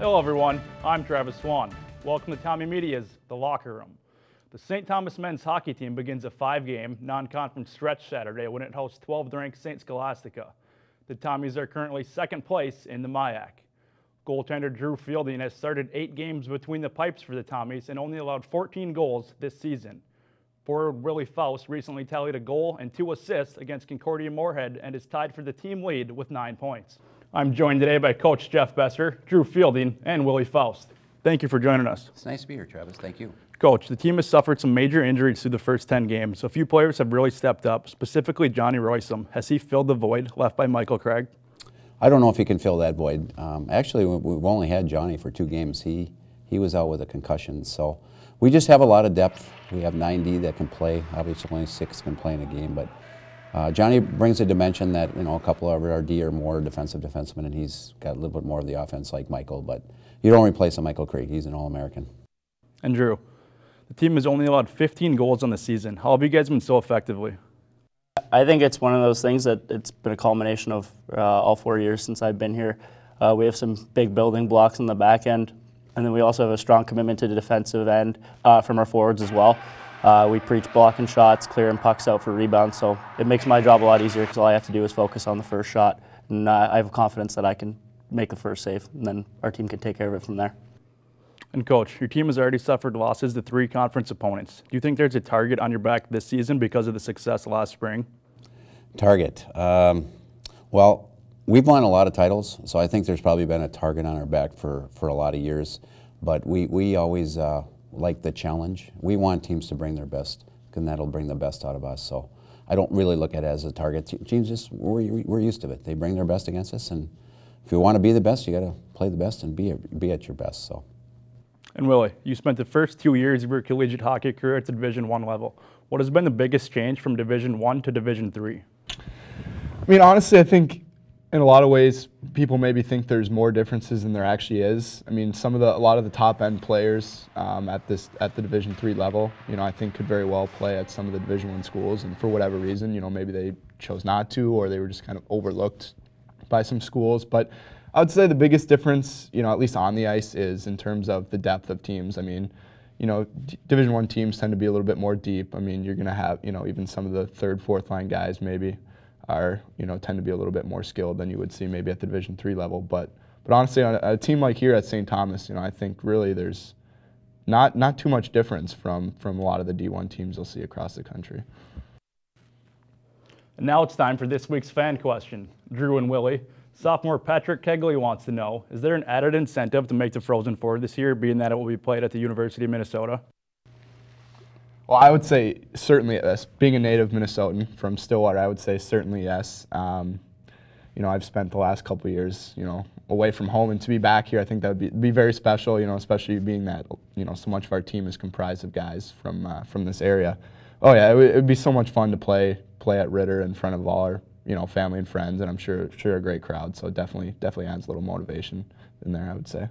Hello everyone, I'm Travis Swan. Welcome to Tommy Media's The Locker Room. The St. Thomas men's hockey team begins a 5-game non-conference stretch Saturday when it hosts 12th ranked St. Scholastica. The Tommies are currently second place in the MIAC. Goaltender Drew Fielding has started 8 games between the pipes for the Tommies and only allowed 14 goals this season. Forward Willie Faust recently tallied a goal and 2 assists against Concordia Moorhead and is tied for the team lead with 9 points. I'm joined today by Coach Jeff Boeser, Drew Fielding, and Willie Faust. Thank you for joining us. It's nice to be here, Travis. Thank you. Coach, the team has suffered some major injuries through the first 10 games. A few players have really stepped up, specifically Johnny Roysum. Has he filled the void left by Michael Craig? I don't know if he can fill that void. Actually, we've only had Johnny for 2 games. He was out with a concussion, so we just have a lot of depth. We have 9D that can play. Obviously, only 6 can play in a game, but Johnny brings a dimension that, you know, a couple of our D are more defensive defensemen, and he's got a little bit more of the offense like Michael, but you don't replace a Michael Craig. He's an All-American. And Drew, the team has only allowed 15 goals on the season. How have you guys been so effectively? I think it's one of those things that it's been a culmination of all 4 years since I've been here. We have some big building blocks on the back end, and then we also have a strong commitment to the defensive end from our forwards as well. We preach blocking shots, clearing pucks out for rebounds, so it makes my job a lot easier because all I have to do is focus on the first shot. And I have confidence that I can make the first save, and then our team can take care of it from there. And Coach, your team has already suffered losses to 3 conference opponents. Do you think there's a target on your back this season because of the success last spring? Target. Well, we've won a lot of titles, so I think there's probably been a target on our back for a lot of years. But we always like the challenge. We want teams to bring their best, and that'll bring the best out of us. So I don't really look at it as a target. Teams just, we're used to it. They bring their best against us, and if you want to be the best, you got to play the best and be at your best. So. And Willie, you spent the first 2 years of your collegiate hockey career at the Division I level. What has been the biggest change from Division I to Division III? I mean, honestly, I think in a lot of ways, people maybe think there's more differences than there actually is. I mean, a lot of the top end players at the Division III level, you know, I think could very well play at some of the Division I schools, and for whatever reason, you know, maybe they chose not to, or they were just kind of overlooked by some schools. But I would say the biggest difference, you know, at least on the ice, is in terms of the depth of teams. I mean, you know, Division I teams tend to be a little bit more deep. I mean, you're going to have, you know, even some of the 3rd, 4th line guys maybe are, you know, tend to be a little bit more skilled than you would see maybe at the Division III level. But honestly, on a team like here at St. Thomas, you know, I think really there's not too much difference from a lot of the D1 teams you'll see across the country. And now it's time for this week's fan question. Drew and Willie, sophomore Patrick Kegley wants to know, is there an added incentive to make the Frozen Four this year, being that it will be played at the University of Minnesota? Well, I would say certainly yes. Being a native Minnesotan from Stillwater, I would say certainly yes. You know, I've spent the last couple of years, you know, away from home, and to be back here, I think that would be very special. You know, especially being that, you know, so much of our team is comprised of guys from this area. Oh yeah, it would be so much fun to play at Ritter in front of all our, you know, family and friends, and I'm sure a great crowd. So definitely adds a little motivation in there, I would say.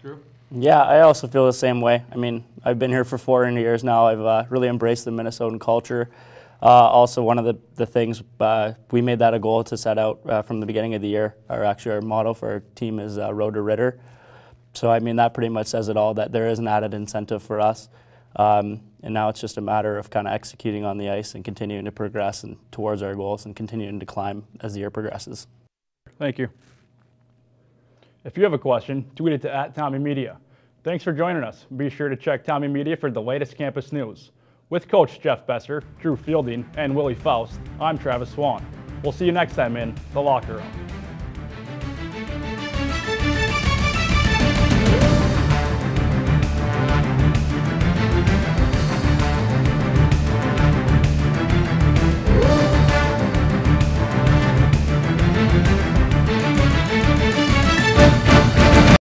Drew? Yeah, I also feel the same way. I mean, I've been here for 4 years now. I've really embraced the Minnesotan culture. Also, one of the things, we made that a goal to set out from the beginning of the year. Our motto for our team is Road to Ritter. So, I mean, that pretty much says it all, that there is an added incentive for us. And now it's just a matter of kind of executing on the ice and continuing to progress and towards our goals and continuing to climb as the year progresses. Thank you. If you have a question, tweet it to @TommyMedia. Thanks for joining us. Be sure to check Tommy Media for the latest campus news. With Coach Jeff Boeser, Drew Fielding, and Willie Faust, I'm Travis Swan. We'll see you next time in The Locker Room.